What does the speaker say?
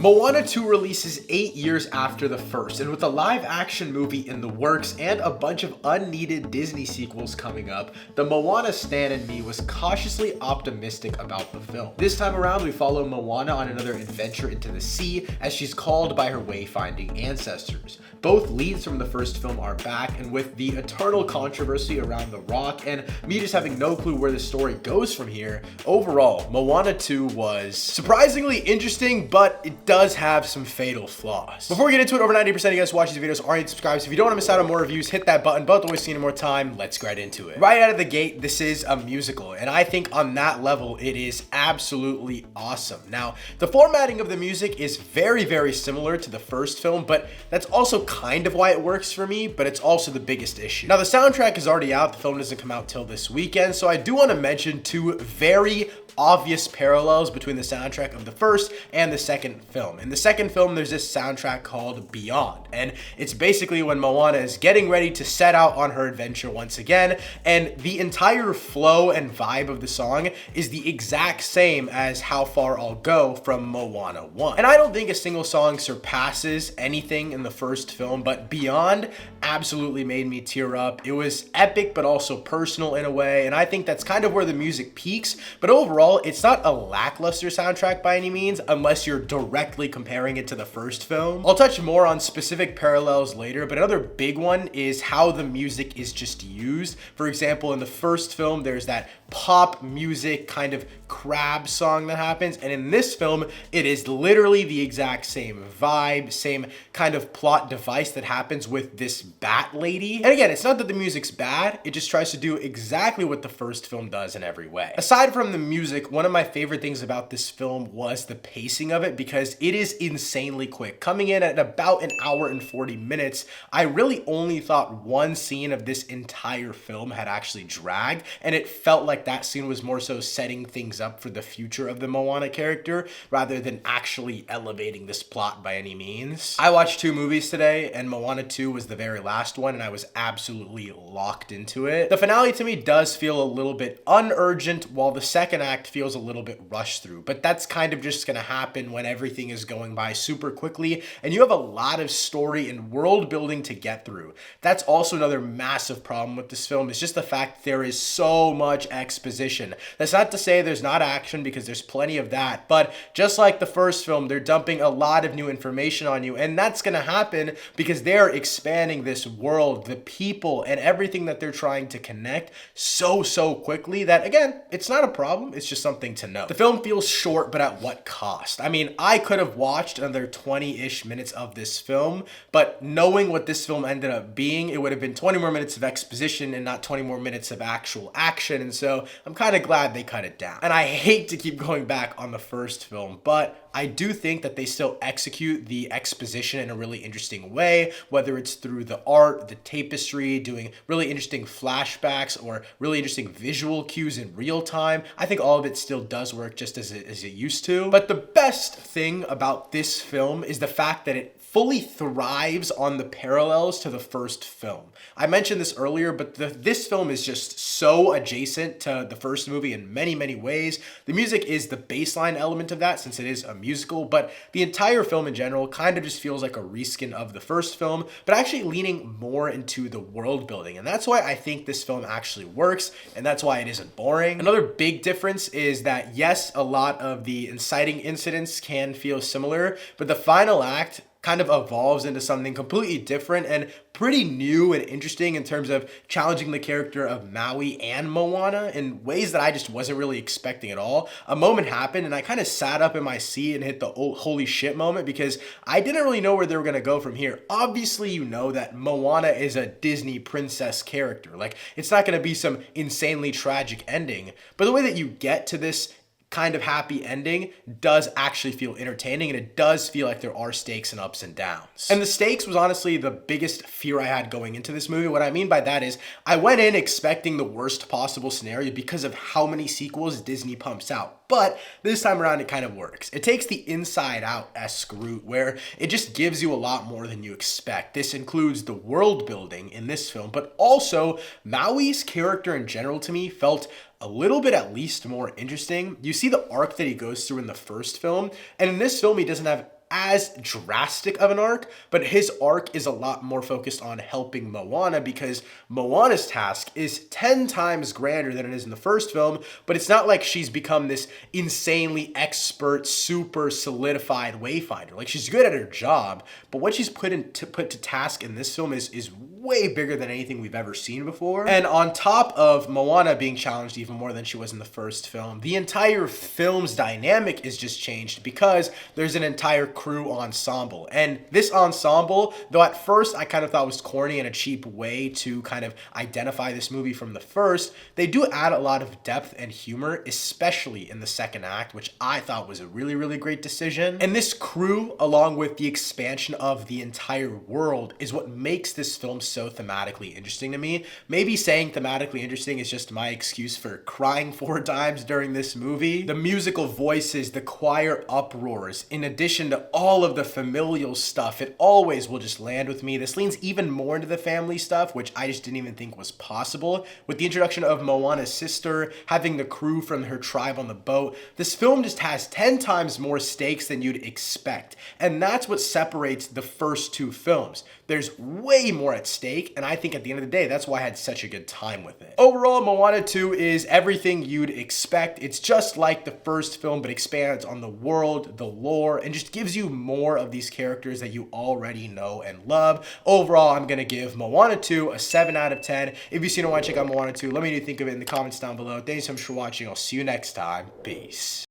Moana 2 releases 8 years after the first, and with a live-action movie in the works and a bunch of unneeded Disney sequels coming up, the Moana stan in me was cautiously optimistic about the film. This time around, we follow Moana on another adventure into the sea as she's called by her wayfinding ancestors. Both leads from the first film are back, and with the eternal controversy around the rock and me just having no clue where the story goes from here, overall, Moana 2 was surprisingly interesting, but it does have some fatal flaws. Before we get into it, over 90% of you guys watching these videos are already subscribed, so if you don't want to miss out on more reviews, hit that button. But don't waste any more time, let's get right into it. Right out of the gate, this is a musical, and I think on that level, it is absolutely awesome. Now, the formatting of the music is very, very similar to the first film, but that's also kind of why it works for me, but it's also the biggest issue. Now, the soundtrack is already out. The film doesn't come out till this weekend, so I do want to mention two very obvious parallels between the soundtrack of the first and the second film. In the second film, there's this soundtrack called Beyond, and it's basically when Moana is getting ready to set out on her adventure once again, and the entire flow and vibe of the song is the exact same as How Far I'll Go from Moana 1. And I don't think a single song surpasses anything in the first film, but Beyond absolutely made me tear up. It was epic, but also personal in a way, and I think that's kind of where the music peaks, but overall, it's not a lackluster soundtrack by any means, unless you're directly comparing it to the first film. I'll touch more on specific parallels later, but another big one is how the music is just used. For example, in the first film, there's that pop music kind of crab song that happens, and in this film, it is literally the exact same vibe, same kind of plot device that happens with this bat lady. And again, it's not that the music's bad, it just tries to do exactly what the first film does in every way. Aside from the music, one of my favorite things about this film was the pacing of it, because it is insanely quick. Coming in at about an hour and 40 minutes, I really only thought one scene of this entire film had actually dragged, and it felt like that scene was more so setting things up for the future of the Moana character rather than actually elevating this plot by any means. I watched two movies today, and Moana 2 was the very last one, and I was absolutely locked into it. The finale to me does feel a little bit unurgent, while the second act feels a little bit rushed through, but that's kind of just gonna happen when everything is going by super quickly and you have a lot of story and world building to get through. That's also another massive problem with this film, is just the fact there is so much exposition. That's not to say there's not action, because there's plenty of that, but just like the first film, they're dumping a lot of new information on you, and that's gonna happen because they're expanding this world, the people, and everything that they're trying to connect so quickly that, again, it's not a problem, it's just something to know. The film feels short, but at what cost? I mean, I could have watched another 20-ish minutes of this film, but knowing what this film ended up being, it would have been 20 more minutes of exposition and not 20 more minutes of actual action, and so I'm kind of glad they cut it down. And I hate to keep going back on the first film, but I do think that they still execute the exposition in a really interesting way, whether it's through the art, the tapestry, doing really interesting flashbacks or really interesting visual cues in real time. I think all of it still does work just as it used to. But the best thing about this film is the fact that it fully thrives on the parallels to the first film. I mentioned this earlier, but this film is just so adjacent to the first movie in many ways. The music is the baseline element of that, since it is a musical, but the entire film in general kind of just feels like a reskin of the first film, but actually leaning more into the world building. And that's why I think this film actually works, and that's why it isn't boring. Another big difference is that, yes, a lot of the inciting incidents can feel similar, but the final act kind of evolves into something completely different and pretty new and interesting in terms of challenging the character of Maui and Moana in ways that I just wasn't really expecting at all. A moment happened and I kind of sat up in my seat and hit the holy shit moment, because I didn't really know where they were going to go from here. Obviously, you know that Moana is a Disney princess character. Like, it's not going to be some insanely tragic ending, but the way that you get to this kind of happy ending does actually feel entertaining, and it does feel like there are stakes and ups and downs. And the stakes was honestly the biggest fear I had going into this movie. What I mean by that is I went in expecting the worst possible scenario because of how many sequels Disney pumps out. But this time around, it kind of works. It takes the Inside Out-esque route where it just gives you a lot more than you expect. This includes the world building in this film, but also Maui's character in general to me felt a little bit at least more interesting. You see the arc that he goes through in the first film, and in this film he doesn't have as drastic of an arc, but his arc is a lot more focused on helping Moana because Moana's task is 10 times grander than it is in the first film, but it's not like she's become this insanely expert, super solidified wayfinder. Like, she's good at her job, but what she's put to task in this film is way bigger than anything we've ever seen before. And on top of Moana being challenged even more than she was in the first film, the entire film's dynamic is just changed because there's an entire crew ensemble. And this ensemble, though at first I kind of thought was corny and a cheap way to kind of identify this movie from the first, they do add a lot of depth and humor, especially in the second act, which I thought was a really, really great decision. And this crew, along with the expansion of the entire world, is what makes this film so thematically interesting to me. Maybe saying thematically interesting is just my excuse for crying 4 times during this movie. The musical voices, the choir uproars, in addition to all of the familial stuff, it always will just land with me. This leans even more into the family stuff, which I just didn't even think was possible. With the introduction of Moana's sister, having the crew from her tribe on the boat, this film just has 10 times more stakes than you'd expect. And that's what separates the first 2 films. There's way more at stake, and I think at the end of the day, that's why I had such a good time with it. Overall, Moana 2 is everything you'd expect. It's just like the first film, but expands on the world, the lore, and just gives you more of these characters that you already know and love. Overall, I'm gonna give Moana 2 a 7 out of 10. If you've seen or want to check out Moana 2, let me know what you think of it in the comments down below. Thanks so much for watching. I'll see you next time. Peace.